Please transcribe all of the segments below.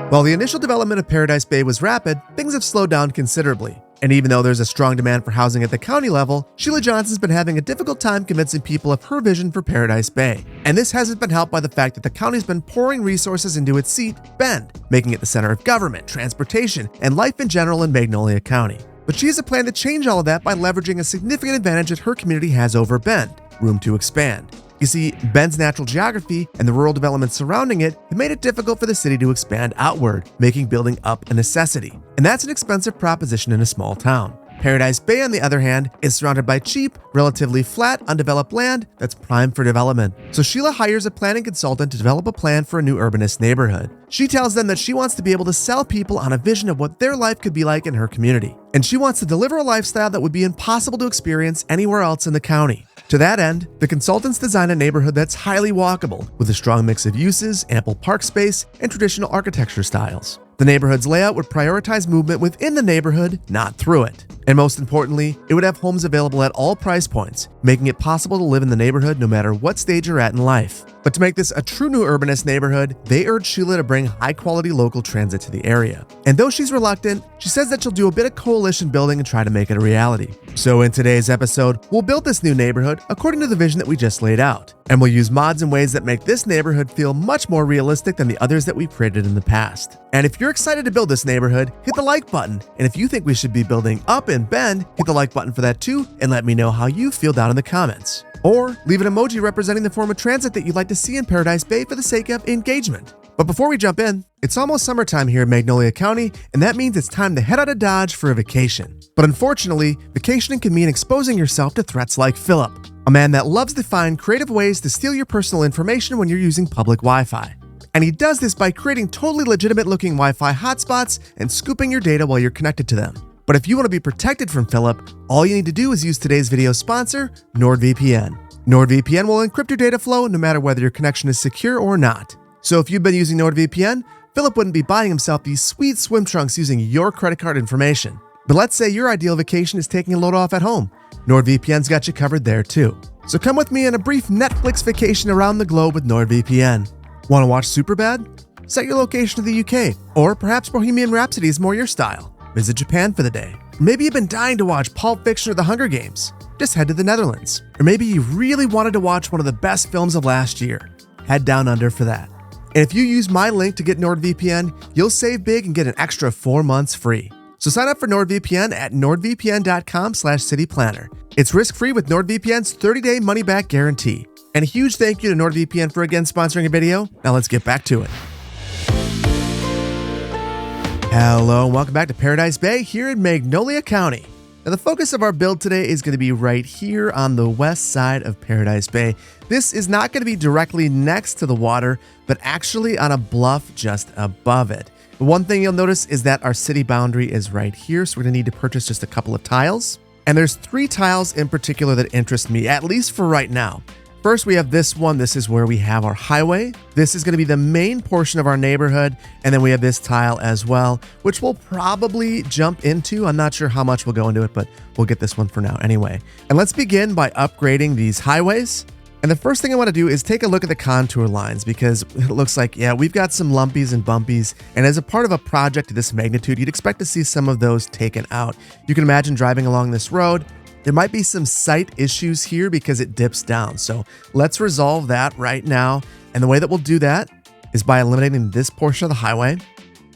While the initial development of Paradise Bay was rapid, things have slowed down considerably. And even though there's a strong demand for housing at the county level, Sheila Johnson's been having a difficult time convincing people of her vision for Paradise Bay. And this hasn't been helped by the fact that the county's been pouring resources into its seat, Bend, making it the center of government, transportation, and life in general in Magnolia County. But she has a plan to change all of that by leveraging a significant advantage that her community has over Bend: room to expand. You see, Bend's natural geography and the rural development surrounding it have made it difficult for the city to expand outward, making building up a necessity. And that's an expensive proposition in a small town. Paradise Bay, on the other hand, is surrounded by cheap, relatively flat, undeveloped land that's prime for development. So Sheila hires a planning consultant to develop a plan for a new urbanist neighborhood. She tells them that she wants to be able to sell people on a vision of what their life could be like in her community. And she wants to deliver a lifestyle that would be impossible to experience anywhere else in the county. To that end, the consultants design a neighborhood that's highly walkable, with a strong mix of uses, ample park space, and traditional architecture styles. The neighborhood's layout would prioritize movement within the neighborhood, not through it. And most importantly, it would have homes available at all price points, making it possible to live in the neighborhood no matter what stage you're at in life. But to make this a true new urbanist neighborhood, they urge Sheila to bring high-quality local transit to the area. And though she's reluctant, she says that she'll do a bit of coalition building and try to make it a reality. So in today's episode, we'll build this new neighborhood according to the vision that we just laid out. And we'll use mods in ways that make this neighborhood feel much more realistic than the others that we've created in the past. And if you're excited to build this neighborhood, hit the like button. And if you think we should be building up in Bend, hit the like button for that too, and let me know how you feel down in the comments. Or leave an emoji representing the form of transit that you'd like to see in Paradise Bay for the sake of engagement. But before we jump in, it's almost summertime here in Magnolia County, and that means it's time to head out of Dodge for a vacation. But unfortunately, vacationing can mean exposing yourself to threats like Philip, a man that loves to find creative ways to steal your personal information when you're using public Wi-Fi. And he does this by creating totally legitimate-looking Wi-Fi hotspots and scooping your data while you're connected to them. But if you want to be protected from Philip, all you need to do is use today's video sponsor, NordVPN. NordVPN will encrypt your data flow no matter whether your connection is secure or not. So if you've been using NordVPN, Philip wouldn't be buying himself these sweet swim trunks using your credit card information. But let's say your ideal vacation is taking a load off at home. NordVPN's got you covered there too. So come with me on a brief Netflix vacation around the globe with NordVPN. Want to watch Superbad? Set your location to the UK, or perhaps Bohemian Rhapsody is more your style. Visit Japan for the day. Maybe you've been dying to watch Pulp Fiction or The Hunger Games. Just head to the Netherlands. Or maybe you really wanted to watch one of the best films of last year. Head down under for that. And if you use my link to get NordVPN, you'll save big and get an extra 4 months free. So sign up for NordVPN at nordvpn.com/cityplanner. It's risk-free with NordVPN's 30-day money-back guarantee. And a huge thank you to NordVPN for again sponsoring a video. Now let's get back to it. Hello and welcome back to Paradise Bay here in Magnolia County. Now the focus of our build today is going to be right here on the west side of Paradise Bay. This is not going to be directly next to the water, but actually on a bluff just above it. The one thing you'll notice is that our city boundary is right here, so we're going to need to purchase just a couple of tiles. And there's 3 tiles in particular that interest me, at least for right now. First, we have this one. This is where we have our highway. This is going to be the main portion of our neighborhood. And then we have this tile as well, which we'll probably jump into. I'm not sure how much we'll go into it, but we'll get this one for now anyway. And let's begin by upgrading these highways. And the first thing I want to do is take a look at the contour lines, because it looks like, yeah, we've got some lumpies and bumpies. And as a part of a project of this magnitude, you'd expect to see some of those taken out. You can imagine driving along this road. There might be some sight issues here because it dips down. So let's resolve that right now. And the way that we'll do that is by eliminating this portion of the highway.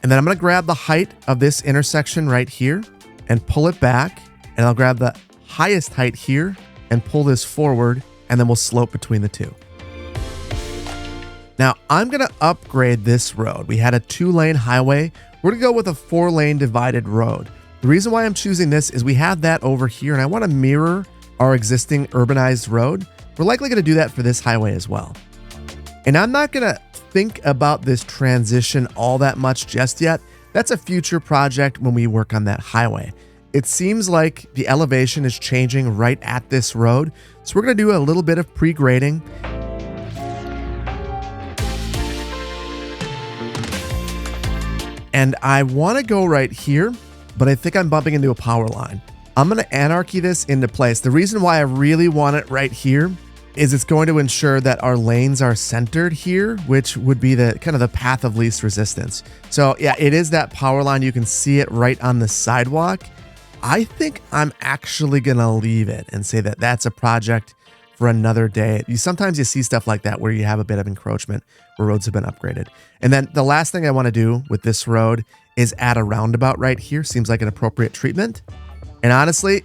And then I'm going to grab the height of this intersection right here and pull it back. And I'll grab the highest height here and pull this forward. And then we'll slope between the two. Now I'm going to upgrade this road. We had a 2-lane highway. We're going to go with a 4-lane divided road. The reason why I'm choosing this is we have that over here and I want to mirror our existing urbanized road. We're likely going to do that for this highway as well. And I'm not going to think about this transition all that much just yet. That's a future project when we work on that highway. It seems like the elevation is changing right at this road. So we're going to do a little bit of pre-grading. And I want to go right here, but I think I'm bumping into a power line. I'm going to anarchy this into place. The reason why I really want it right here is it's going to ensure that our lanes are centered here, which would be the kind of the path of least resistance. So yeah, it is that power line. You can see it right on the sidewalk. I think I'm actually going to leave it and say that that's a project for another day. Sometimes you see stuff like that where you have a bit of encroachment where roads have been upgraded. And then the last thing I want to do with this road is add a roundabout right here. Seems like an appropriate treatment. And honestly,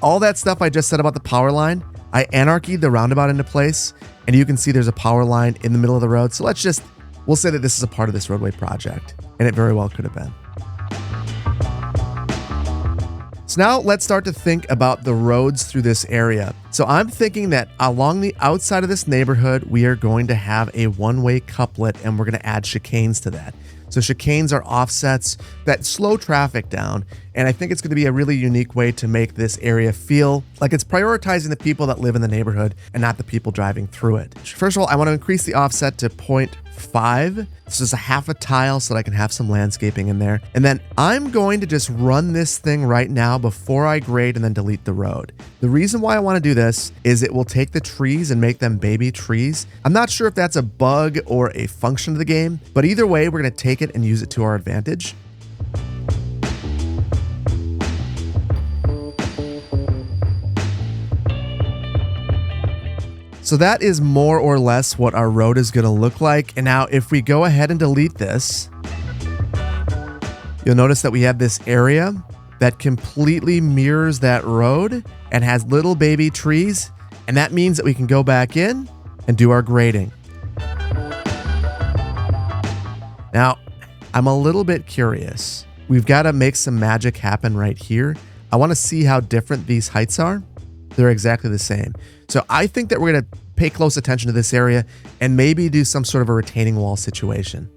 all that stuff I just said about the power line, I anarchied the roundabout into place, and you can see there's a power line in the middle of the road. So we'll say that this is a part of this roadway project, and it very well could have been. So now let's start to think about the roads through this area. So I'm thinking that along the outside of this neighborhood, we are going to have a one-way couplet, and we're going to add chicanes to that. So chicanes are offsets that slow traffic down, and I think it's going to be a really unique way to make this area feel like it's prioritizing the people that live in the neighborhood and not the people driving through it. First of all, I want to increase the offset to 0.5. This is a half a tile so that I can have some landscaping in there. And then I'm going to just run this thing right now before I grade and then delete the road. The reason why I want to do this is it will take the trees and make them baby trees. I'm not sure if that's a bug or a function of the game, but either way, we're going to take it and use it to our advantage. So that is more or less what our road is going to look like. And now if we go ahead and delete this, you'll notice that we have this area that completely mirrors that road and has little baby trees. And that means that we can go back in and do our grading. Now, I'm a little bit curious. We've got to make some magic happen right here. I want to see how different these heights are. They're exactly the same. So I think that we're going to pay close attention to this area and maybe do some sort of a retaining wall situation.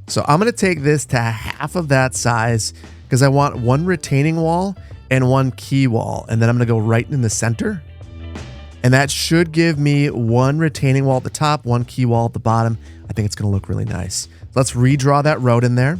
So I'm going to take this to half of that size because I want one retaining wall and one key wall. And then I'm going to go right in the center. And that should give me one retaining wall at the top, one key wall at the bottom. I think it's going to look really nice. Let's redraw that road in there.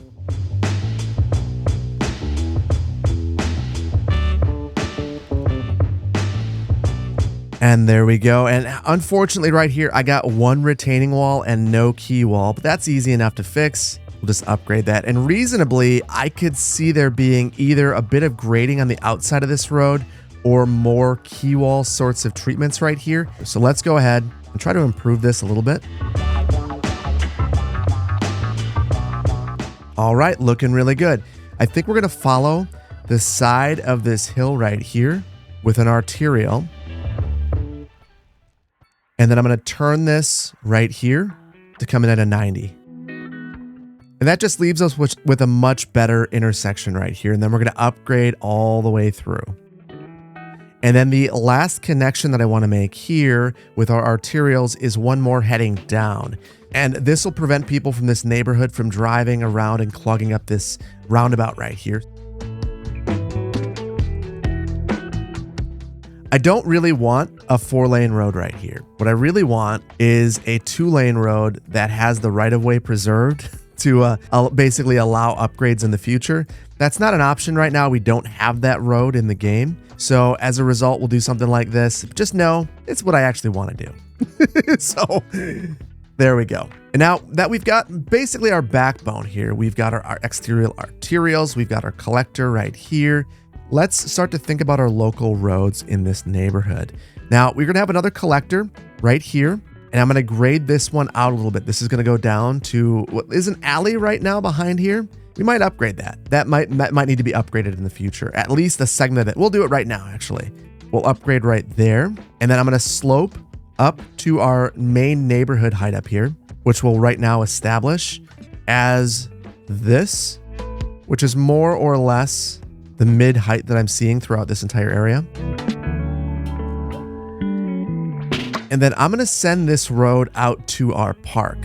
And there we go. And unfortunately right here, I got one retaining wall and no key wall, but that's easy enough to fix. We'll just upgrade that. And reasonably, I could see there being either a bit of grading on the outside of this road or more key wall sorts of treatments right here. So let's go ahead and try to improve this a little bit. All right, looking really good. I think we're going to follow the side of this hill right here with an arterial. And then I'm going to turn this right here to come in at a 90. And that just leaves us with a much better intersection right here. And then we're going to upgrade all the way through. And then the last connection that I want to make here with our arterials is one more heading down. And this will prevent people from this neighborhood from driving around and clogging up this roundabout right here. I don't really want a 4-lane road right here. What I really want is a 2-lane road that has the right-of-way preserved to basically allow upgrades in the future. That's not an option right now. We don't have that road in the game. So as a result, we'll do something like this. Just know it's what I actually want to do. So there we go. And now that we've got basically our backbone here, we've got our exterior arterials, we've got our collector right here. Let's start to think about our local roads in this neighborhood. Now, we're going to have another collector right here, and I'm going to grade this one out a little bit. This is going to go down to what is an alley right now behind here. We might upgrade that. That might need to be upgraded in the future, at least a segment of it. We'll do it right now, actually. We'll upgrade right there, and then I'm going to slope up to our main neighborhood height up here, which we'll right now establish as this, which is more or less the mid height that I'm seeing throughout this entire area. And then I'm going to send this road out to our park.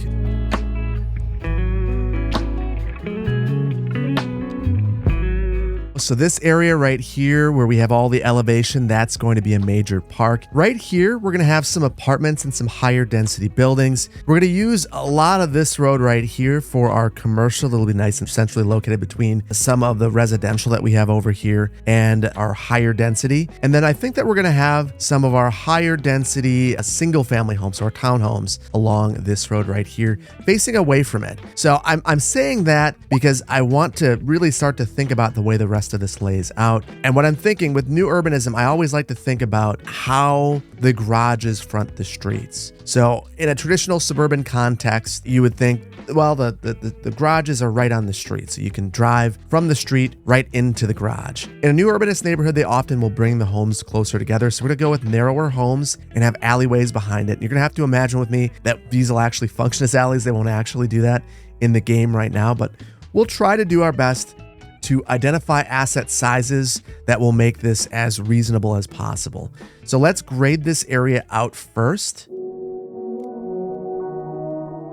So this area right here where we have all the elevation, that's going to be a major park. Right here, we're going to have some apartments and some higher density buildings. We're going to use a lot of this road right here for our commercial. It'll be nice and centrally located between some of the residential that we have over here and our higher density. And then I think that we're going to have some of our higher density single family homes or townhomes along this road right here, facing away from it. So I'm saying that because I want to really start to think about the way the rest of this lays out. And what I'm thinking with new urbanism, I always like to think about how the garages front the streets. So in a traditional suburban context, you would think, well, the garages are right on the street. So you can drive from the street right into the garage. In a new urbanist neighborhood, they often will bring the homes closer together. So we're gonna go with narrower homes and have alleyways behind it. You're gonna have to imagine with me that these will actually function as alleys. They won't actually do that in the game right now, but we'll try to do our best to identify asset sizes that will make this as reasonable as possible. So let's grade this area out first.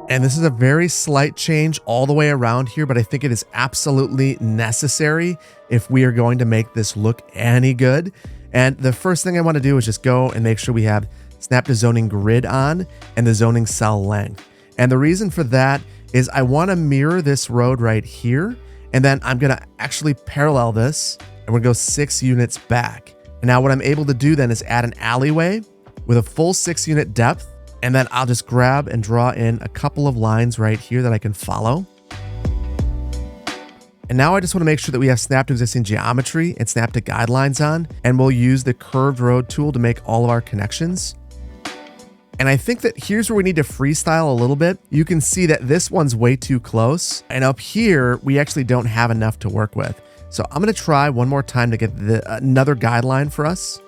And this is a very slight change all the way around here, but I think it is absolutely necessary if we are going to make this look any good. And the first thing I want to do is just go and make sure we have snap to zoning grid on and the zoning cell length. And the reason for that is I want to mirror this road right here. And then I'm going to actually parallel this and we're going to go 6 units back. And now what I'm able to do then is add an alleyway with a full 6 unit depth. And then I'll just grab and draw in a couple of lines right here that I can follow. And now I just want to make sure that we have snap to existing geometry and snap to guidelines on. And we'll use the curved road tool to make all of our connections. And I think that here's where we need to freestyle a little bit. You can see that this one's way too close. And up here, we actually don't have enough to work with. So I'm going to try one more time to get another guideline for us.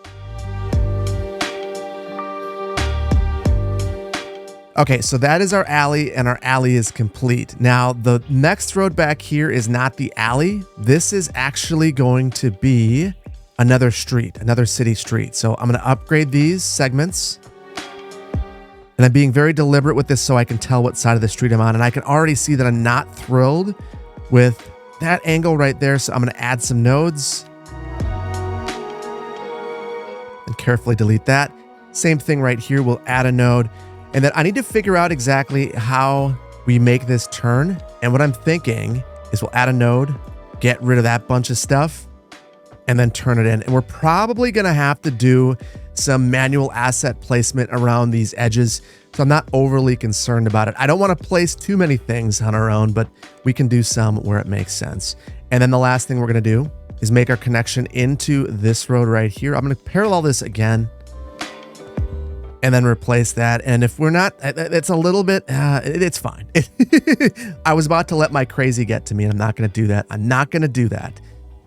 Okay, so that is our alley and our alley is complete. Now, the next road back here is not the alley. This is actually going to be another street, another city street. So I'm going to upgrade these segments. And I'm being very deliberate with this so I can tell what side of the street I'm on. And I can already see that I'm not thrilled with that angle right there. So I'm going to add some nodes and carefully delete that. Same thing right here. We'll add a node. And then I need to figure out exactly how we make this turn. And what I'm thinking is we'll add a node, get rid of that bunch of stuff, and then turn it in. And we're probably going to have to do some manual asset placement around these edges. So I'm not overly concerned about it. I don't want to place too many things on our own, but we can do some where it makes sense. And then the last thing we're going to do is make our connection into this road right here. I'm going to parallel this again and then replace that. And if we're not, it's a little bit, it's fine. I was about to let my crazy get to me and I'm not going to do that. I'm not going to do that.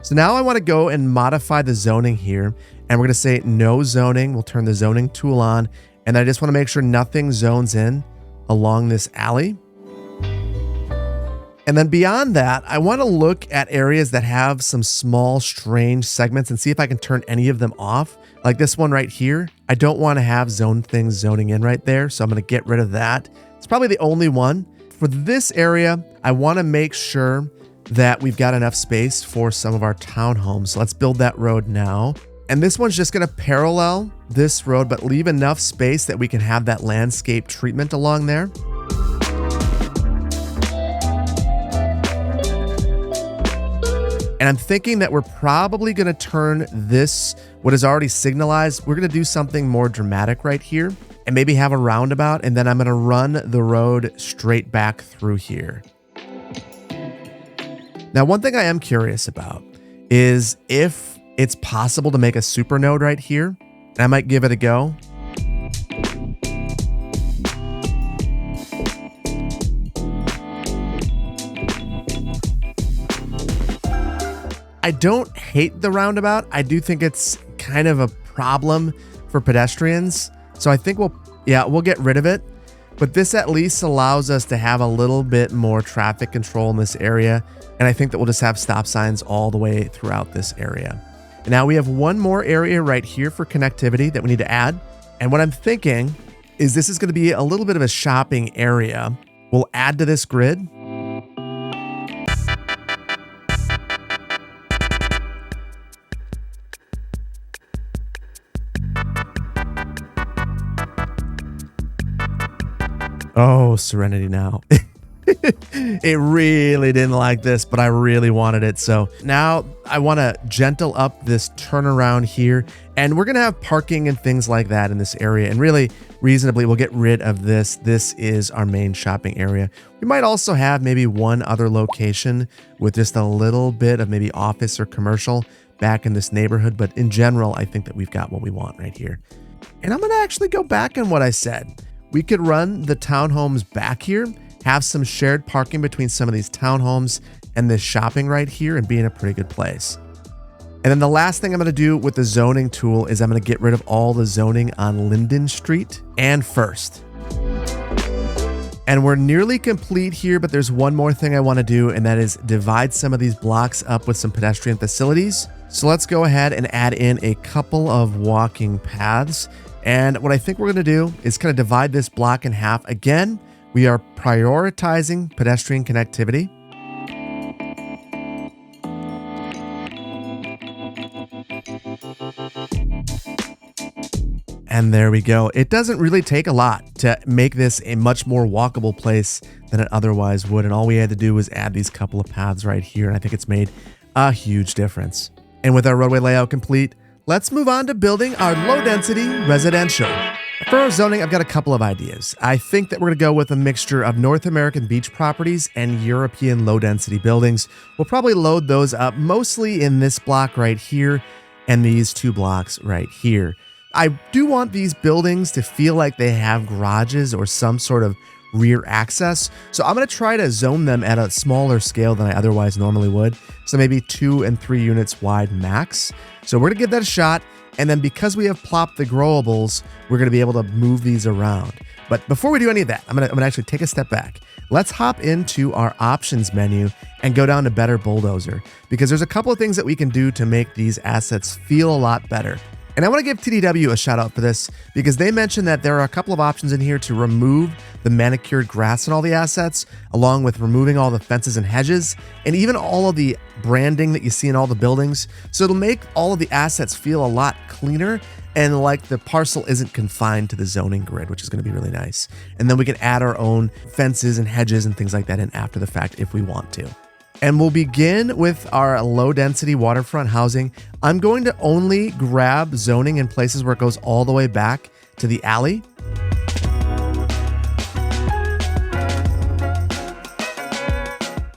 So now I want to go and modify the zoning here. And we're going to say no zoning. We'll turn the zoning tool on. And I just want to make sure nothing zones in along this alley. And then beyond that, I want to look at areas that have some small, strange segments and see if I can turn any of them off. Like this one right here. I don't want to have zone things zoning in right there. So I'm going to get rid of that. It's probably the only one. For this area, I want to make sure that we've got enough space for some of our townhomes. So let's build that road now. And this one's just going to parallel this road, but leave enough space that we can have that landscape treatment along there. And I'm thinking that we're probably going to turn this, what is already signalized, we're going to do something more dramatic right here and maybe have a roundabout. And then I'm going to run the road straight back through here. Now, one thing I am curious about is if it's possible to make a super node right here. And I might give it a go. I don't hate the roundabout. I do think it's kind of a problem for pedestrians. So I think we'll get rid of it. But this at least allows us to have a little bit more traffic control in this area. And I think that we'll just have stop signs all the way throughout this area. And now we have one more area right here for connectivity that we need to add. And what I'm thinking is this is going to be a little bit of a shopping area. We'll add to this grid. Oh, Serenity now. It really didn't like this, but I really wanted it. So now I want to gentle up this turnaround here, and we're going to have parking and things like that in this area. And really reasonably, we'll get rid of this. This is our main shopping area. We might also have maybe one other location with just a little bit of maybe office or commercial back in this neighborhood. But in general, I think that we've got what we want right here. And I'm going to actually go back on what I said. We could run the townhomes back here, have some shared parking between some of these townhomes and this shopping right here, and be in a pretty good place. And then the last thing I'm going to do with the zoning tool is I'm going to get rid of all the zoning on Linden Street and First. And we're nearly complete here, but there's one more thing I want to do, and that is divide some of these blocks up with some pedestrian facilities. So let's go ahead and add in a couple of walking paths. And what I think we're going to do is kind of divide this block in half. Again, we are prioritizing pedestrian connectivity. And there we go. It doesn't really take a lot to make this a much more walkable place than it otherwise would. And all we had to do was add these couple of paths right here. And I think it's made a huge difference. And with our roadway layout complete, let's move on to building our low-density residential. For our zoning, I've got a couple of ideas. I think that we're going to go with a mixture of North American beach properties and European low-density buildings. We'll probably load those up mostly in this block right here and these two blocks right here. I do want these buildings to feel like they have garages or some sort of rear access. So I'm going to try to zone them at a smaller scale than I otherwise normally would. So maybe 2 and 3 units wide max. So we're going to give that a shot. And then because we have plopped the growables, we're going to be able to move these around. But before we do any of that, I'm going to actually take a step back. Let's hop into our options menu and go down to Better Bulldozer, because there's a couple of things that we can do to make these assets feel a lot better. And I want to give TDW a shout out for this, because they mentioned that there are a couple of options in here to remove the manicured grass in all the assets, along with removing all the fences and hedges, and even all of the branding that you see in all the buildings. So it'll make all of the assets feel a lot cleaner, and like the parcel isn't confined to the zoning grid, which is going to be really nice. And then we can add our own fences and hedges and things like that in after the fact if we want to. And we'll begin with our low density waterfront housing. I'm going to only grab zoning in places where it goes all the way back to the alley.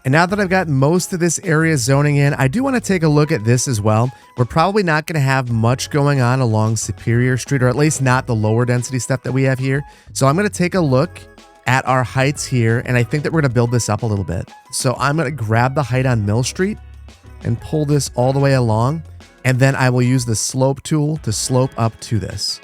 And now that I've got most of this area zoning in, I do want to take a look at this as well. We're probably not going to have much going on along Superior Street, or at least not the lower density stuff that we have here. So I'm going to take a look at our heights here, and I think that we're going to build this up a little bit. So I'm going to grab the height on Mill Street and pull this all the way along, and then I will use the slope tool to slope up to this.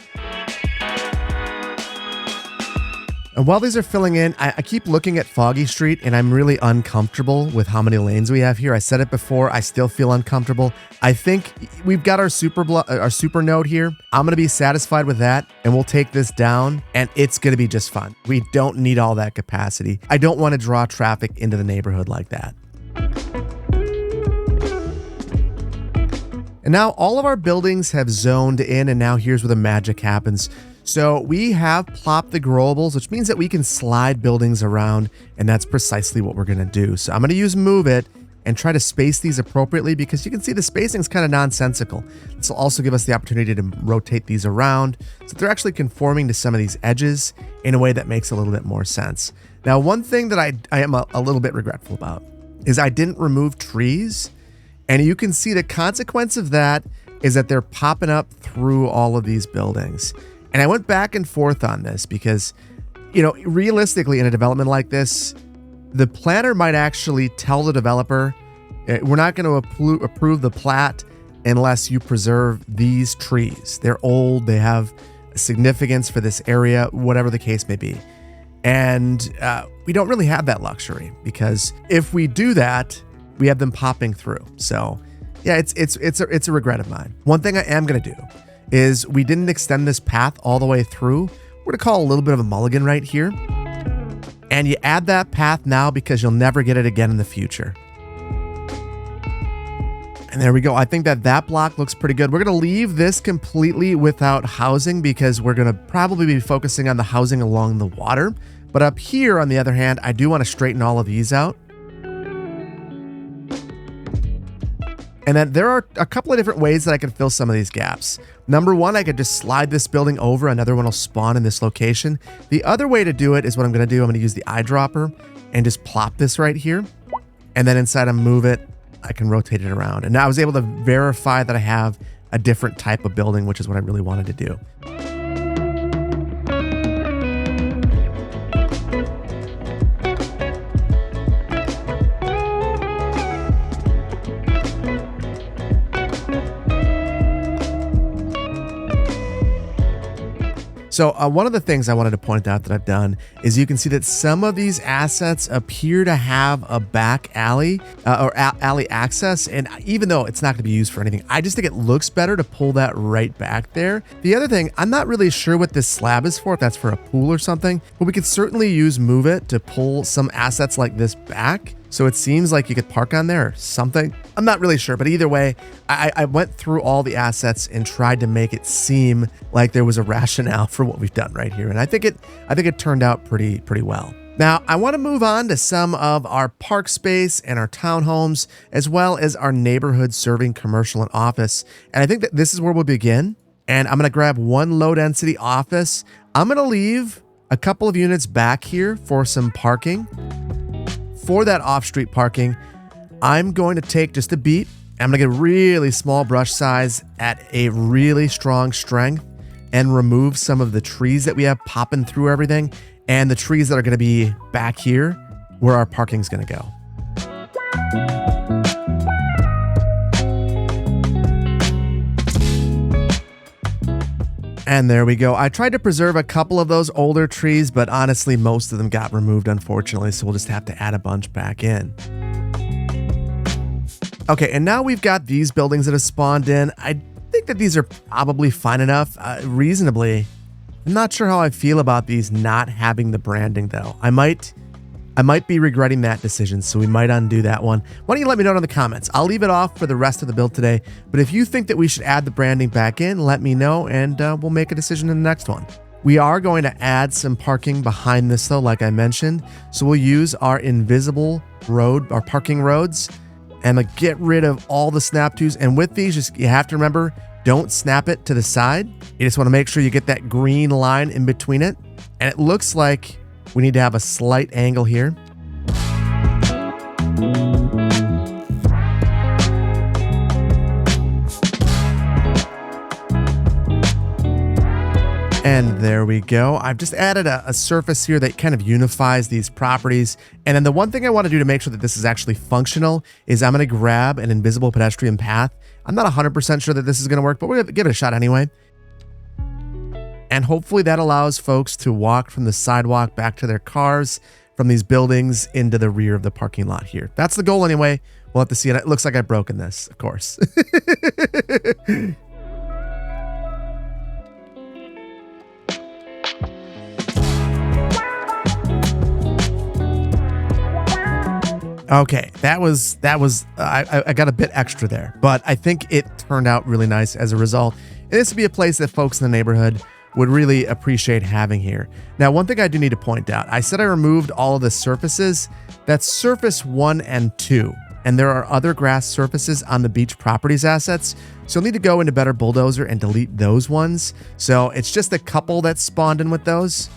And while these are filling in, I keep looking at Foggy Street, and I'm really uncomfortable with how many lanes we have here. I said it before, I still feel uncomfortable. I think we've got our super node here. I'm going to be satisfied with that, and we'll take this down, and it's going to be just fun. We don't need all that capacity. I don't want to draw traffic into the neighborhood like that. And now all of our buildings have zoned in, and now here's where the magic happens. So we have plopped the growables, which means that we can slide buildings around, and that's precisely what we're going to do. So I'm going to use Move It and try to space these appropriately, because you can see the spacing is kind of nonsensical. This will also give us the opportunity to rotate these around so they're actually conforming to some of these edges in a way that makes a little bit more sense. Now, one thing that I am a little bit regretful about is I didn't remove trees, and you can see the consequence of that is that they're popping up through all of these buildings. And I went back and forth on this because, you know, realistically in a development like this, the planner might actually tell the developer, we're not going to approve the plat unless you preserve these trees. They're old, they have significance for this area, whatever the case may be. And we don't really have that luxury, because if we do that, we have them popping through. So yeah, it's a regret of mine. One thing I am going to do is we didn't extend this path all the way through. We're going to call a little bit of a mulligan right here. And you add that path now because you'll never get it again in the future. And there we go. I think that block looks pretty good. We're going to leave this completely without housing because we're going to probably be focusing on the housing along the water. But up here, on the other hand, I do want to straighten all of these out. And then there are a couple of different ways that I can fill some of these gaps. Number one, I could just slide this building over. Another one will spawn in this location. The other way to do it is what I'm going to do. I'm going to use the eyedropper and just plop this right here. And then inside I move it, I can rotate it around. And now I was able to verify that I have a different type of building, which is what I really wanted to do. So one of the things I wanted to point out that I've done is you can see that some of these assets appear to have a back alley or alley access. And even though it's not going to be used for anything, I just think it looks better to pull that right back there. The other thing, I'm not really sure what this slab is for, if that's for a pool or something, but we could certainly use Move It to pull some assets like this back. So it seems like you could park on there or something. I'm not really sure, but either way, I went through all the assets and tried to make it seem like there was a rationale for what we've done right here. And I think it turned out pretty well. Now, I want to move on to some of our park space and our townhomes, as well as our neighborhood serving commercial and office. And I think that this is where we'll begin. And I'm going to grab one low density office. I'm going to leave a couple of units back here for some parking. For that off-street parking, I'm going to take just a beat. I'm going to get a really small brush size at a really strong strength and remove some of the trees that we have popping through everything and the trees that are going to be back here where our parking is going to go. And there we go. I tried to preserve a couple of those older trees, but honestly, most of them got removed, unfortunately, so we'll just have to add a bunch back in. Okay, and now we've got these buildings that have spawned in. I think that these are probably fine enough, reasonably. I'm not sure how I feel about these not having the branding, though. I might be regretting that decision, so we might undo that one. Why don't you let me know in the comments? I'll leave it off for the rest of the build today, but if you think that we should add the branding back in, let me know, and we'll make a decision in the next one. We are going to add some parking behind this, though, like I mentioned, so we'll use our invisible road, our parking roads, and get rid of all the snap twos. And with these, you have to remember, don't snap it to the side. You just want to make sure you get that green line in between it, and it looks like we need to have a slight angle here. And there we go. I've just added a surface here that kind of unifies these properties. And then the one thing I want to do to make sure that this is actually functional is I'm going to grab an invisible pedestrian path. I'm not 100% sure that this is going to work, but we're going to give it a shot anyway. And hopefully that allows folks to walk from the sidewalk back to their cars from these buildings into the rear of the parking lot here. That's the goal anyway. We'll have to see it. It looks like I've broken this, of course. Okay, I got a bit extra there, but I think it turned out really nice as a result. And this would be a place that folks in the neighborhood would really appreciate having here. Now, one thing I do need to point out, I said I removed all of the surfaces. That's surface 1 and 2. And there are other grass surfaces on the beach properties assets. So you'll need to go into Better Bulldozer and delete those ones. So it's just a couple that spawned in with those.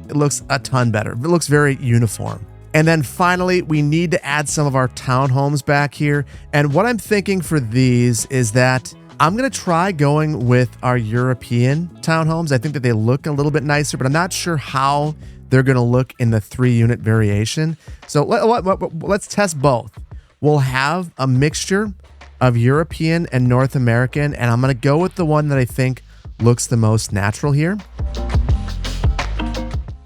It looks a ton better. It looks very uniform. And then finally, we need to add some of our townhomes back here. And what I'm thinking for these is that I'm going to try going with our European townhomes. I think that they look a little bit nicer, but I'm not sure how they're going to look in the 3-unit variation. So let's test both. We'll have a mixture of European and North American, and I'm going to go with the one that I think looks the most natural here.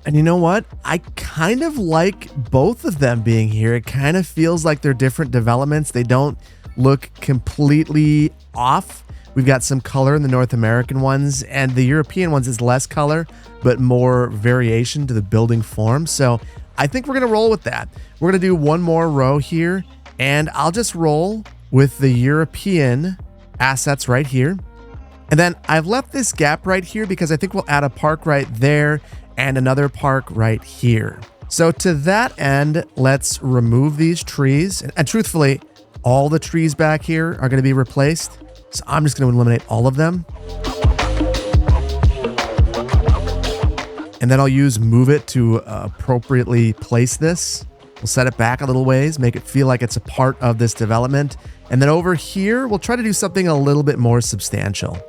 And you know what? I kind of like both of them being here. It kind of feels like they're different developments. They don't look completely off. We've got some color in the North American ones, and the European ones is less color, but more variation to the building form. So I think we're going to roll with that. We're going to do one more row here, and I'll just roll with the European assets right here. And then I've left this gap right here because I think we'll add a park right there. and another park right here. So to that end, let's remove these trees. And truthfully, all the trees back here are going to be replaced. So I'm just going to eliminate all of them. And then I'll use move it to appropriately place this. We'll set it back a little ways, make it feel like it's a part of this development. And then over here, we'll try to do something a little bit more substantial.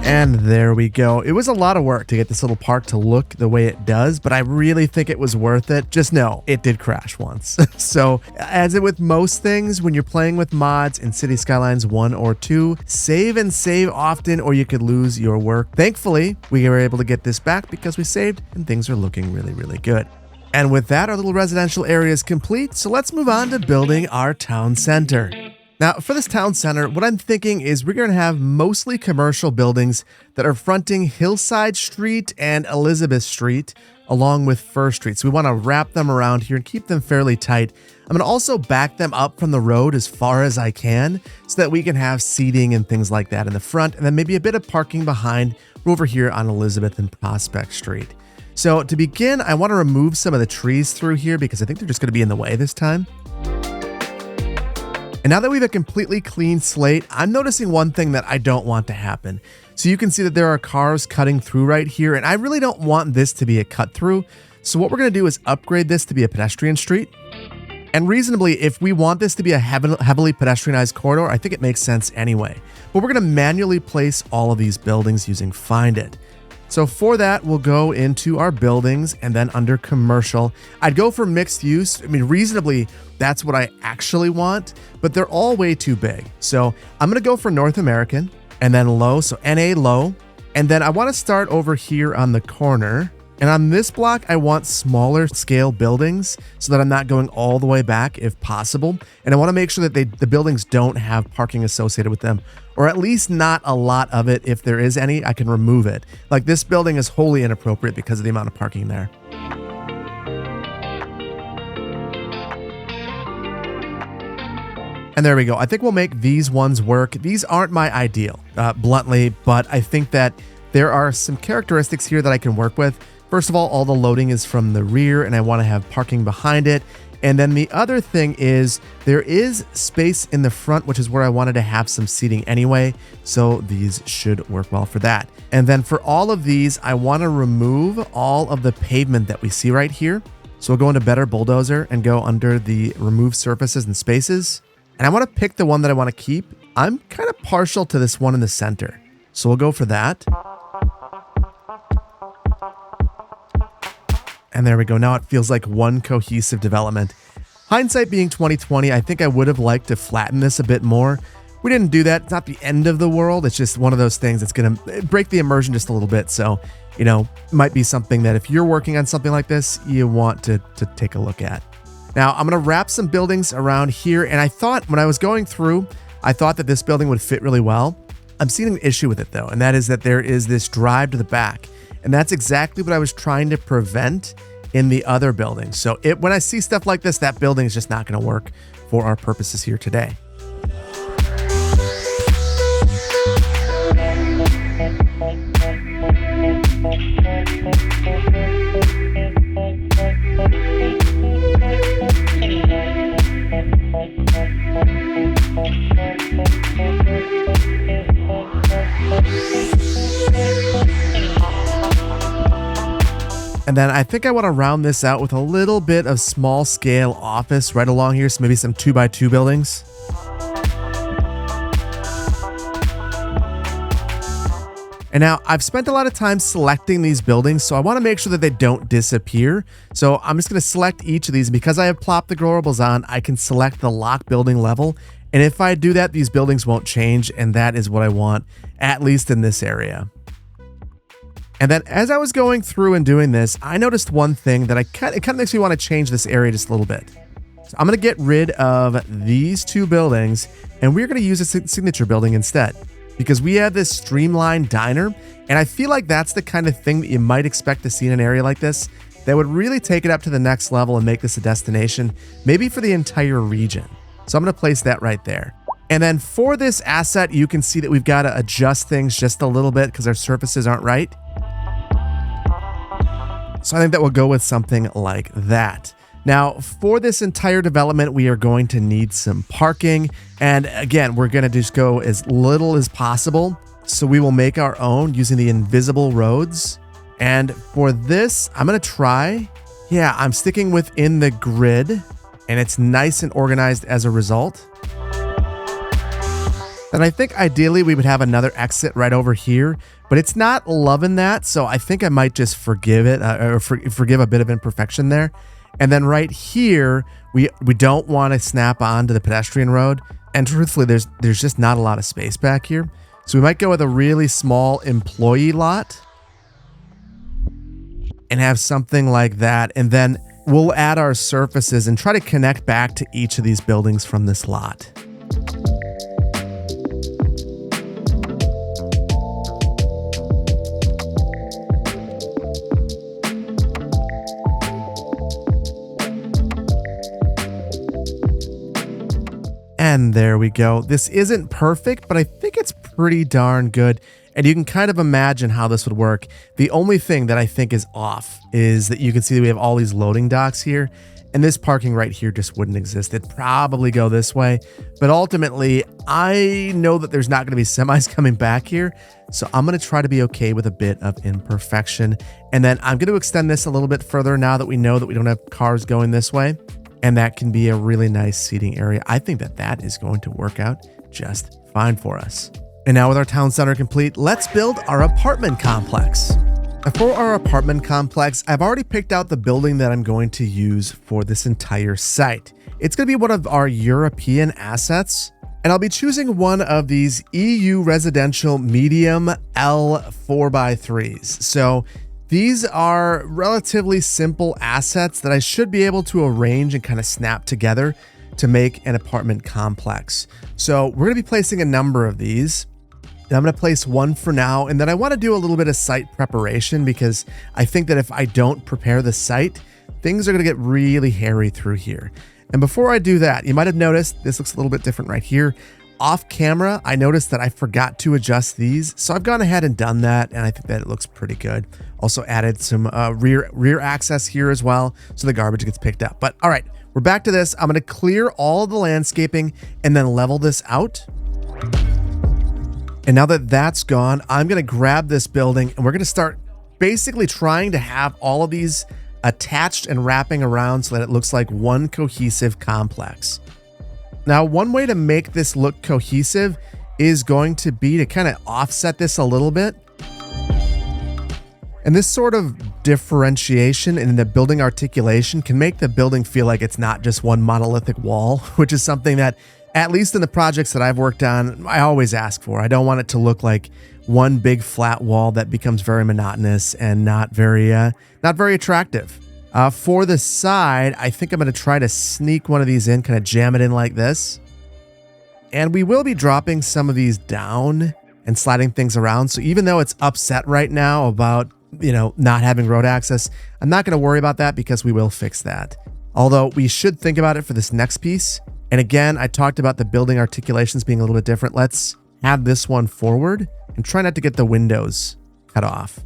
And there we go. It was a lot of work to get this little park to look the way it does, but I really think it was worth it. Just know, it did crash once. So, as with most things, when you're playing with mods in City Skylines 1 or 2, save and save often or you could lose your work. Thankfully, we were able to get this back because we saved and things are looking really, really good. And with that, our little residential area is complete, so let's move on to building our town center. Now, for this town center, what I'm thinking is we're going to have mostly commercial buildings that are fronting Hillside Street and Elizabeth Street, along with First Street. So we want to wrap them around here and keep them fairly tight. I'm going to also back them up from the road as far as I can so that we can have seating and things like that in the front, and then maybe a bit of parking behind over here on Elizabeth and Prospect Street. So to begin, I want to remove some of the trees through here because I think they're just going to be in the way this time. And now that we have a completely clean slate, I'm noticing one thing that I don't want to happen. So you can see that there are cars cutting through right here, and I really don't want this to be a cut through. So what we're going to do is upgrade this to be a pedestrian street. And reasonably, if we want this to be a heavily pedestrianized corridor, I think it makes sense anyway. But we're going to manually place all of these buildings using Find It. So for that, we'll go into our buildings and then under commercial, I'd go for mixed use. I mean, reasonably, that's what I actually want, but they're all way too big. So I'm going to go for North American and then low. So NA low. And then I want to start over here on the corner. And on this block, I want smaller scale buildings so that I'm not going all the way back if possible. And I want to make sure that the buildings don't have parking associated with them, or at least not a lot of it. If there is any, I can remove it. Like this building is wholly inappropriate because of the amount of parking there. And there we go. I think we'll make these ones work. These aren't my ideal, bluntly, but I think that there are some characteristics here that I can work with. First of all the loading is from the rear and I want to have parking behind it. And then the other thing is there is space in the front, which is where I wanted to have some seating anyway. So these should work well for that. And then for all of these, I want to remove all of the pavement that we see right here. So we'll go into Better Bulldozer and go under the Remove Surfaces and Spaces. And I want to pick the one that I want to keep. I'm kind of partial to this one in the center. So we'll go for that. And there we go. Now it feels like one cohesive development. Hindsight being 2020, I think I would have liked to flatten this a bit more. We didn't do that. It's not the end of the world. It's just one of those things that's going to break the immersion just a little bit. So, might be something that if you're working on something like this, you want to take a look at. Now, I'm going to wrap some buildings around here. And I thought when I was going through, I thought that this building would fit really well. I'm seeing an issue with it though, and that is that there is this drive to the back. And that's exactly what I was trying to prevent in the other building. So when I see stuff like this, that building is just not going to work for our purposes here today. And then I think I want to round this out with a little bit of small scale office right along here. So maybe some 2x2 buildings. And now I've spent a lot of time selecting these buildings, so I want to make sure that they don't disappear. So I'm just going to select each of these. Because I have plopped the globals on, I can select the lock building level. And if I do that, these buildings won't change. And that is what I want, at least in this area. And then as I was going through and doing this, I noticed one thing that it kind of makes me want to change this area just a little bit. So I'm going to get rid of these two buildings, and we're going to use a signature building instead, because we have this streamlined diner, and I feel like that's the kind of thing that you might expect to see in an area like this that would really take it up to the next level and make this a destination, maybe for the entire region. So I'm going to place that right there. And then for this asset, you can see that we've got to adjust things just a little bit because our surfaces aren't right. So I think that will go with something like that. Now, for this entire development, we are going to need some parking. And again, we're going to just go as little as possible. So we will make our own using the invisible roads. And for this, I'm going to try. Yeah, I'm sticking within the grid, and it's nice and organized as a result. And I think ideally we would have another exit right over here, but it's not loving that. So I think I might just forgive it or forgive a bit of imperfection there. And then right here, we don't want to snap onto the pedestrian road. And truthfully, there's just not a lot of space back here. So we might go with a really small employee lot and have something like that. And then we'll add our surfaces and try to connect back to each of these buildings from this lot. And there we go. This isn't perfect, but I think it's pretty darn good. And you can kind of imagine how this would work. The only thing that I think is off is that you can see that we have all these loading docks here, and this parking right here just wouldn't exist. It'd probably go this way, but ultimately I know that there's not going to be semis coming back here. So I'm going to try to be okay with a bit of imperfection. And then I'm going to extend this a little bit further now that we know that we don't have cars going this way. And that can be a really nice seating area. I think that is going to work out just fine for us. And now with our town center complete, let's build our apartment complex. For our apartment complex, I've already picked out the building that I'm going to use for this entire site. It's going to be one of our European assets, and I'll be choosing one of these EU residential medium L 4x3s. So these are relatively simple assets that I should be able to arrange and kind of snap together to make an apartment complex. So we're going to be placing a number of these. And I'm going to place one for now, and then I want to do a little bit of site preparation because I think that if I don't prepare the site, things are going to get really hairy through here. And before I do that, you might have noticed this looks a little bit different right here. Off camera, I noticed that I forgot to adjust these, so I've gone ahead and done that, and I think that it looks pretty good. Also added some rear access here as well, so the garbage gets picked up. But all right, we're back to this. I'm going to clear all the landscaping and then level this out. And now that that's gone, I'm going to grab this building, and we're going to start basically trying to have all of these attached and wrapping around so that it looks like one cohesive complex. Now, one way to make this look cohesive is going to be to kind of offset this a little bit. And this sort of differentiation in the building articulation can make the building feel like it's not just one monolithic wall, which is something that, at least in the projects that I've worked on, I always ask for. I don't want it to look like one big flat wall that becomes very monotonous and not very attractive. For the side, I think I'm going to try to sneak one of these in, kind of jam it in like this. And we will be dropping some of these down and sliding things around. So even though it's upset right now about, not having road access, I'm not going to worry about that because we will fix that. Although we should think about it for this next piece. And again, I talked about the building articulations being a little bit different. Let's have this one forward and try not to get the windows cut off.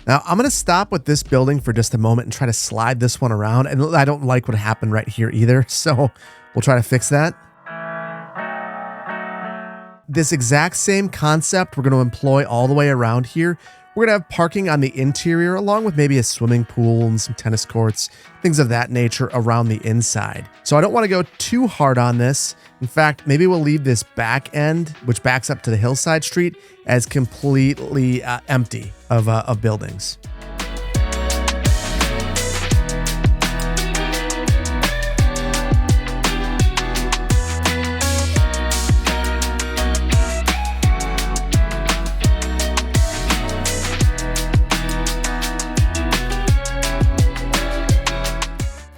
Now, I'm going to stop with this building for just a moment and try to slide this one around. And I don't like what happened right here either, so we'll try to fix that. This exact same concept we're going to employ all the way around here. We're going to have parking on the interior along with maybe a swimming pool and some tennis courts, things of that nature around the inside. So I don't want to go too hard on this. In fact, maybe we'll leave this back end, which backs up to the hillside street, as completely empty of buildings.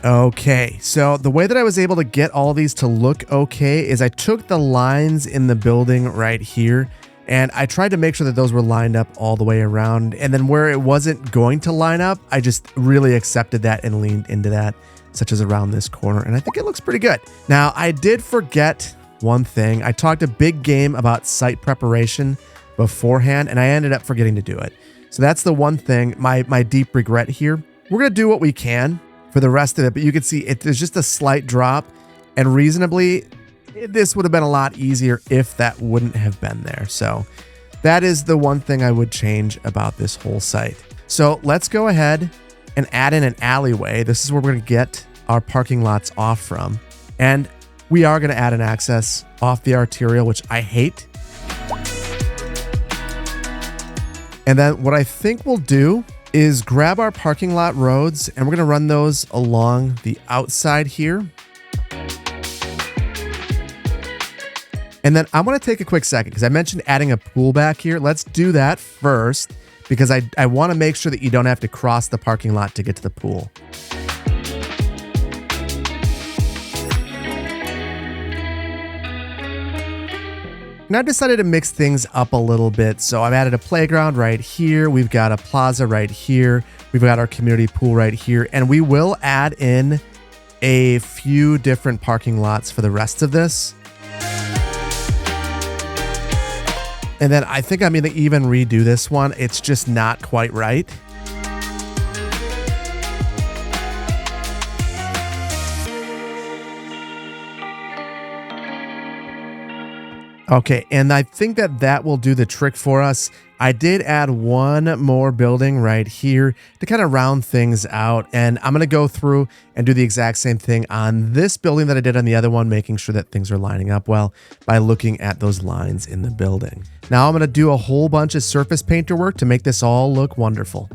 Okay, so the way that I was able to get all these to look okay is I took the lines in the building right here and I tried to make sure that those were lined up all the way around. And then where it wasn't going to line up, I just really accepted that and leaned into that, such as around this corner. And I think it looks pretty good. Now, I did forget one thing. I talked a big game about site preparation beforehand, and I ended up forgetting to do it. So that's the one thing, my deep regret here. We're going to do what we can for the rest of it, but you can see there's just a slight drop, and reasonably, this would have been a lot easier if that wouldn't have been there. So that is the one thing I would change about this whole site. So let's go ahead and add in an alleyway. This is where we're going to get our parking lots off from. And we are going to add an access off the arterial, which I hate. And then what I think we'll do is grab our parking lot roads and we're going to run those along the outside here. And then I'm going to take a quick second because I mentioned adding a pool back here. Let's do that first because I want to make sure that you don't have to cross the parking lot to get to the pool. Now I decided to mix things up a little bit. So I've added a playground right here. We've got a plaza right here. We've got our community pool right here. And we will add in a few different parking lots for the rest of this. And then I think I'm going to even redo this one. It's just not quite right. Okay, and I think that will do the trick for us. I did add one more building right here to kind of round things out, and I'm going to go through and do the exact same thing on this building that I did on the other one, making sure that things are lining up well by looking at those lines in the building. Now I'm going to do a whole bunch of surface painter work to make this all look wonderful.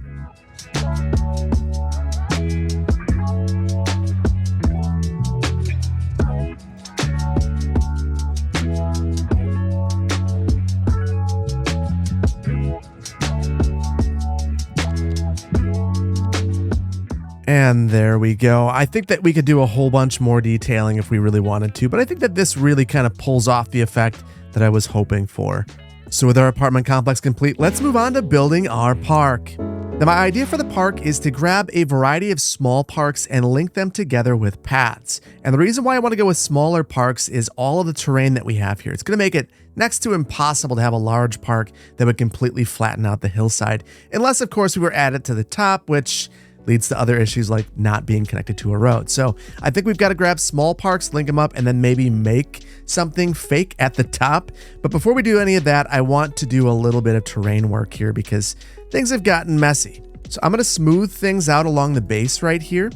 And there we go. I think that we could do a whole bunch more detailing if we really wanted to, but I think that this really kind of pulls off the effect that I was hoping for. So with our apartment complex complete, let's move on to building our park. Now my idea for the park is to grab a variety of small parks and link them together with paths. And the reason why I want to go with smaller parks is all of the terrain that we have here. It's going to make it next to impossible to have a large park that would completely flatten out the hillside. Unless, of course, we were added to the top, which leads to other issues like not being connected to a road. So I think we've got to grab small parks, link them up, and then maybe make something fake at the top. But before we do any of that, I want to do a little bit of terrain work here because things have gotten messy. So I'm going to smooth things out along the base right here.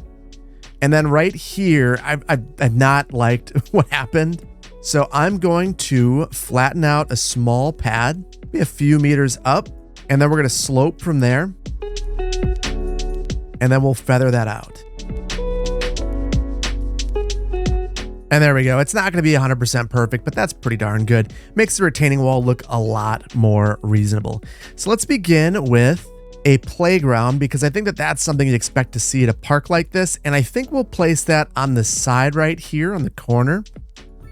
And then right here, I've not liked what happened. So I'm going to flatten out a small pad, maybe a few meters up, and then we're going to slope from there. And then we'll feather that out. And there we go. It's not going to be 100% perfect, but that's pretty darn good. Makes the retaining wall look a lot more reasonable. So let's begin with a playground because I think that that's something you'd expect to see at a park like this. And I think we'll place that on the side right here on the corner.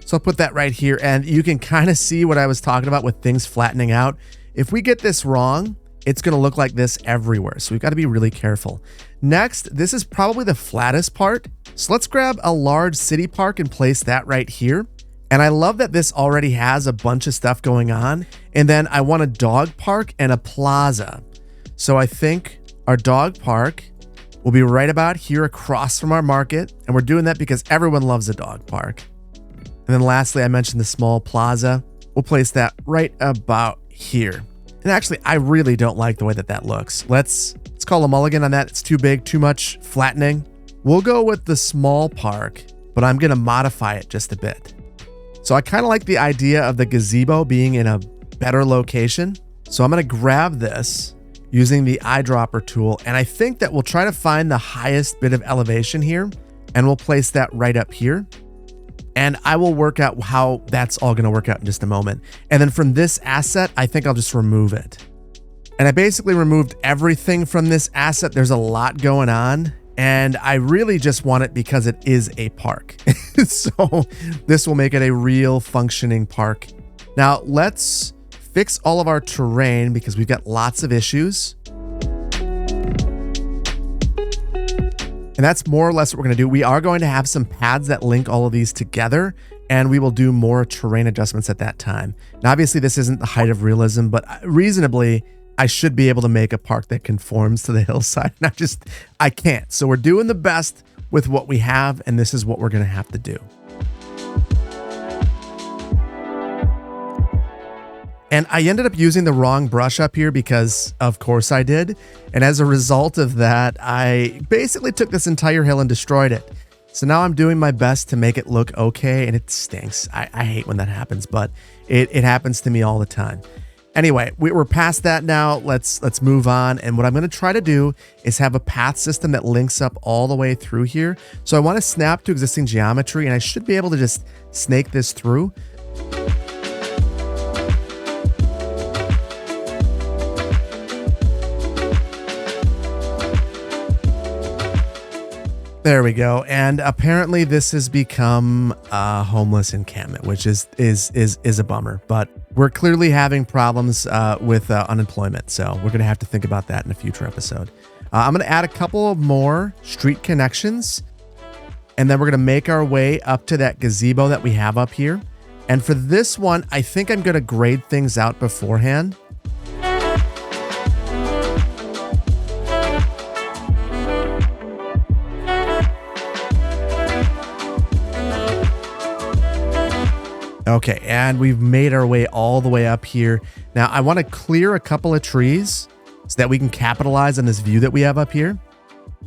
So I'll put that right here and you can kind of see what I was talking about with things flattening out. If we get this wrong, it's going to look like this everywhere. So we've got to be really careful. Next, this is probably the flattest part. So let's grab a large city park and place that right here. And I love that this already has a bunch of stuff going on. And then I want a dog park and a plaza. So I think our dog park will be right about here across from our market. And we're doing that because everyone loves a dog park. And then lastly, I mentioned the small plaza. We'll place that right about here. And actually, I really don't like the way that looks. Let's call a mulligan on that. It's too big, too much flattening. We'll go with the small park, but I'm going to modify it just a bit. So I kind of like the idea of the gazebo being in a better location. So I'm going to grab this using the eyedropper tool. And I think that we'll try to find the highest bit of elevation here. And we'll place that right up here. And I will work out how that's all going to work out in just a moment. And then from this asset, I think I'll just remove it. And I basically removed everything from this asset. There's a lot going on. And I really just want it because it is a park. So this will make it a real functioning park. Now let's fix all of our terrain because we've got lots of issues. And that's more or less what we're going to do. We are going to have some pads that link all of these together, and we will do more terrain adjustments at that time. Now, obviously, this isn't the height of realism, but reasonably, I should be able to make a park that conforms to the hillside. I can't. So we're doing the best with what we have, and this is what we're going to have to do. And I ended up using the wrong brush up here because, of course, I did. And as a result of that, I basically took this entire hill and destroyed it. So now I'm doing my best to make it look okay, and it stinks. I hate when that happens, but it happens to me all the time. Anyway, we're past that now. Let's move on. And what I'm going to try to do is have a path system that links up all the way through here. So I want to snap to existing geometry, and I should be able to just snake this through. There we go. And apparently this has become a homeless encampment, which is a bummer, but we're clearly having problems with unemployment. So we're going to have to think about that in a future episode. I'm going to add a couple of more street connections, and then we're going to make our way up to that gazebo that we have up here. And for this one, I think I'm going to grade things out beforehand. Okay, and we've made our way all the way up here. Now, I want to clear a couple of trees so that we can capitalize on this view that we have up here.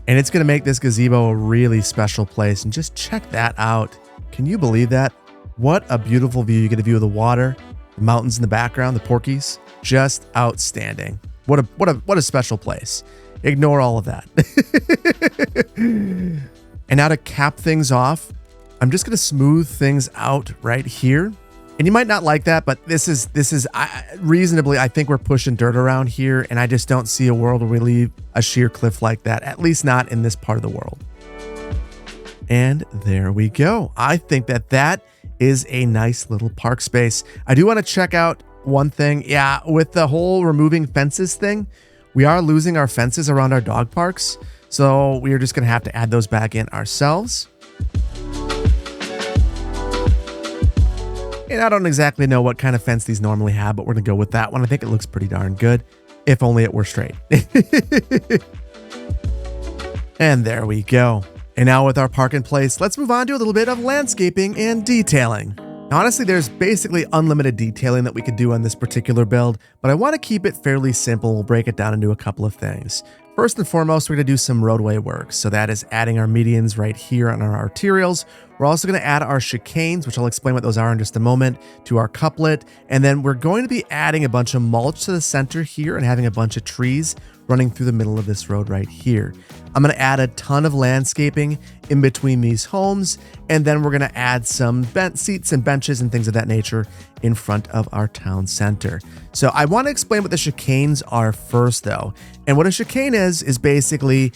And it's going to make this gazebo a really special place. And just check that out. Can you believe that? What a beautiful view. You get a view of the water, the mountains in the background, the Porkies. Just outstanding. What a special place. Ignore all of that. And now to cap things off, I'm just going to smooth things out right here. And you might not like that, but this is reasonably, I think we're pushing dirt around here, and I just don't see a world where we leave a sheer cliff like that, at least not in this part of the world. And there we go. I think that is a nice little park space. I do want to check out one thing. Yeah, with the whole removing fences thing, we are losing our fences around our dog parks. So we are just going to have to add those back in ourselves. And I don't exactly know what kind of fence these normally have, but we're going to go with that one. I think it looks pretty darn good, if only it were straight. And there we go. And now with our park in place, let's move on to a little bit of landscaping and detailing. Now, honestly, there's basically unlimited detailing that we could do on this particular build, but I want to keep it fairly simple. We'll break it down into a couple of things. First and foremost, we're going to do some roadway work. So that is adding our medians right here on our arterials. We're also going to add our chicanes, which I'll explain what those are in just a moment, to our couplet. And then we're going to be adding a bunch of mulch to the center here and having a bunch of trees running through the middle of this road right here. I'm going to add a ton of landscaping in between these homes, and then we're going to add some seats and benches and things of that nature in front of our town center. So I want to explain what the chicanes are first, though. And what a chicane is basically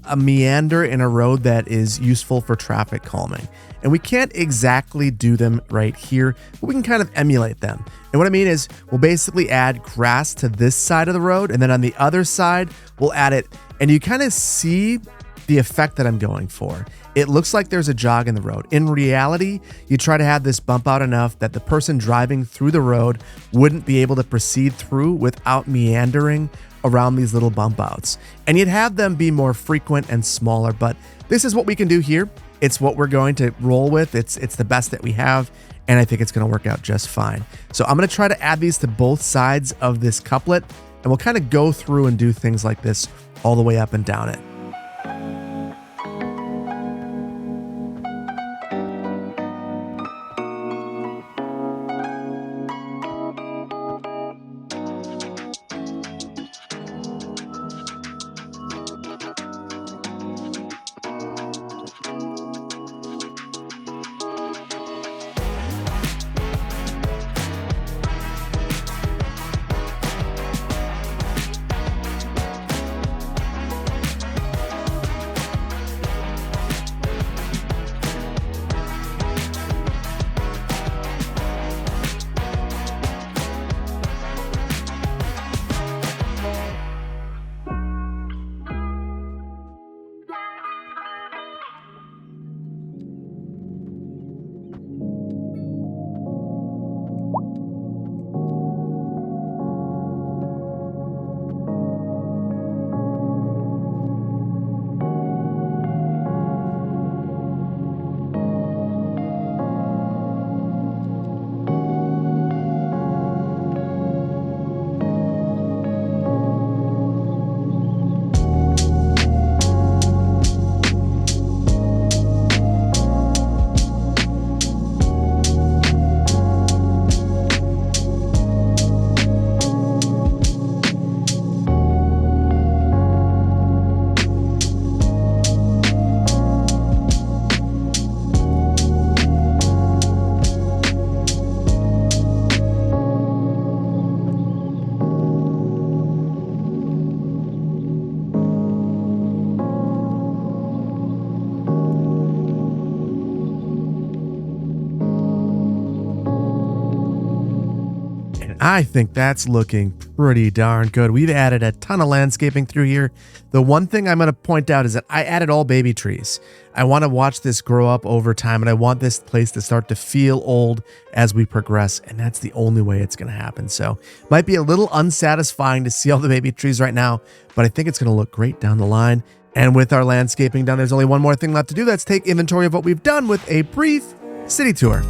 a meander in a road that is useful for traffic calming. And we can't exactly do them right here, but we can kind of emulate them. And what I mean is we'll basically add grass to this side of the road, and then on the other side, we'll add it. And you kind of see the effect that I'm going for. It looks like there's a jog in the road. In reality, you try to have this bump out enough that the person driving through the road wouldn't be able to proceed through without meandering around these little bump outs. And you'd have them be more frequent and smaller, but this is what we can do here. It's what we're going to roll with. It's the best that we have, and I think it's going to work out just fine. So I'm going to try to add these to both sides of this couplet, and we'll kind of go through and do things like this all the way up and down it. I think that's looking pretty darn good. We've added a ton of landscaping through here. The one thing I'm going to point out is that I added all baby trees. I want to watch this grow up over time, and I want this place to start to feel old as we progress, and that's the only way it's going to happen. So might be a little unsatisfying to see all the baby trees right now, but I think it's going to look great down the line. And with our landscaping done, there's only one more thing left to do. That's take inventory of what we've done with a brief city tour.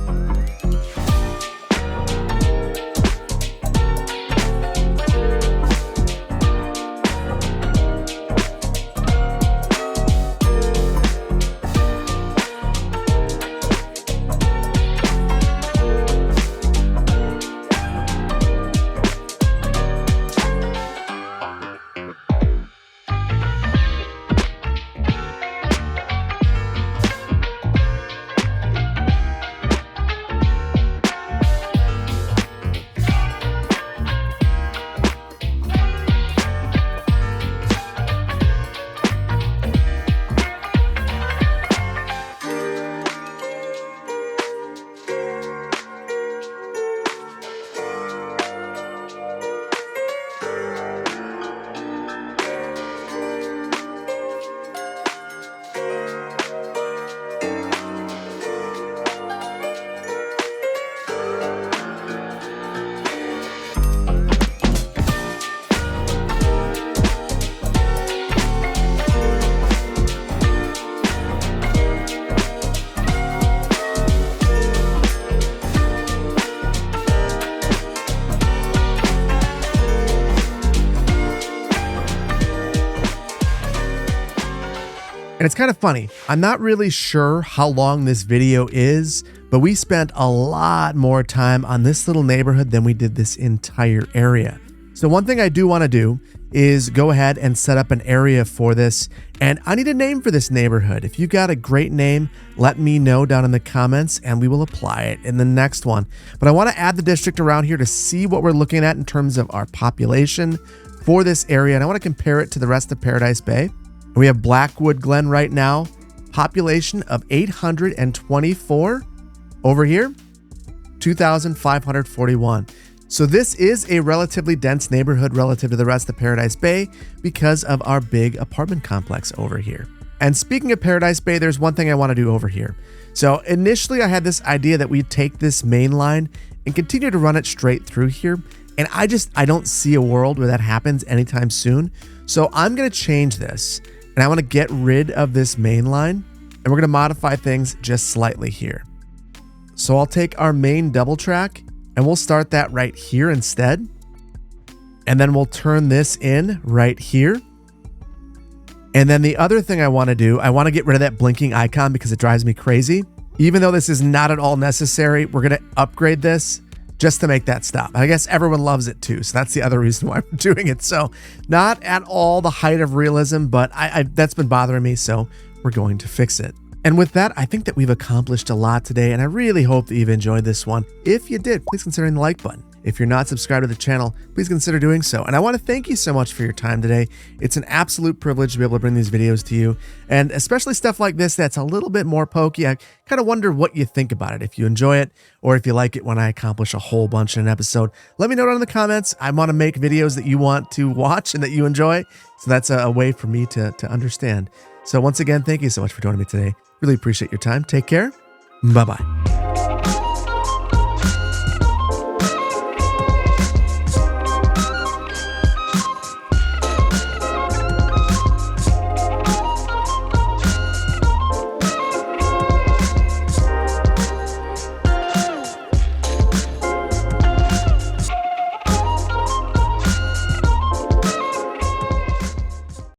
And it's kind of funny. I'm not really sure how long this video is, but we spent a lot more time on this little neighborhood than we did this entire area. So one thing I do want to do is go ahead and set up an area for this. And I need a name for this neighborhood. If you got a great name, let me know down in the comments and we will apply it in the next one. But I want to add the district around here to see what we're looking at in terms of our population for this area. And I want to compare it to the rest of Paradise Bay. We have Blackwood Glen right now, population of 824. Over here, 2,541. So this is a relatively dense neighborhood relative to the rest of Paradise Bay because of our big apartment complex over here. And speaking of Paradise Bay, there's one thing I want to do over here. So initially I had this idea that we'd take this main line and continue to run it straight through here. And I don't see a world where that happens anytime soon. So I'm going to change this. And I want to get rid of this main line, and we're going to modify things just slightly here. So I'll take our main double track and we'll start that right here instead. And then we'll turn this in right here. And then the other thing I want to do, I want to get rid of that blinking icon because it drives me crazy. Even though this is not at all necessary, we're going to upgrade this just to make that stop. I guess everyone loves it too, so that's the other reason why I'm doing it. So not at all the height of realism, but that's been bothering me, so we're going to fix it. And with that, I think that we've accomplished a lot today, and I really hope that you've enjoyed this one. If you did, please consider hitting the like button. If you're not subscribed to the channel, please consider doing so. And I want to thank you so much for your time today. It's an absolute privilege to be able to bring these videos to you, and especially stuff like this that's a little bit more pokey. I kind of wonder what you think about it, if you enjoy it, or if you like it when I accomplish a whole bunch in an episode. Let me know down in the comments. I want to make videos that you want to watch and that you enjoy, so that's a way for me to understand. So once again, thank you so much for joining me today. Really appreciate your time. Take care. Bye-bye.